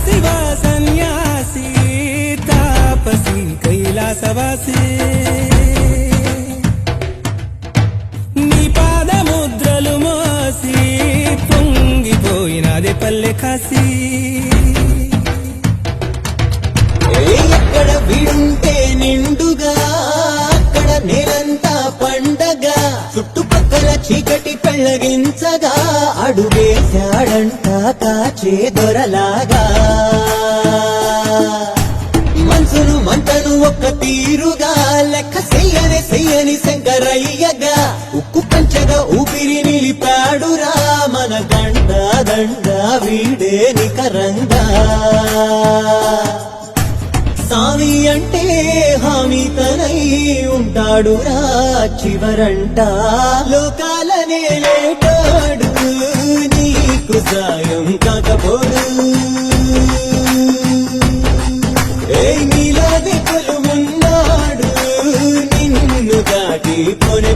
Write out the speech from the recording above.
శివ సన్యాసి తాపసి కైలాసవాసి నీ పాదముద్రలు మోసి పొంగిపోయినదే పల్లె కాసి ఎక్కడ విడుంటే నిండుగా అక్కడ నేలంతా పండగ చుట్టుపక్కల చీకటి పెళ్ళగించగా అడుగేశాడంట కాచే దొరలాగా మనసును మంటను ఒక్క తీరుగా లెక్క చెయ్యని శంకరయ్యగా ఉక్కు పంచగా ఊపిరి నిలిపాడురా మన దండ దండ వీడే నికరంగా సామి అంటే హామీ తనై ఉంటాడురా చివరంట లోకాలనే లేటాడు నీకు సాయం కాకపోడు నీలాది కొలుమున్నాడు నిన్ను దాటి కొనే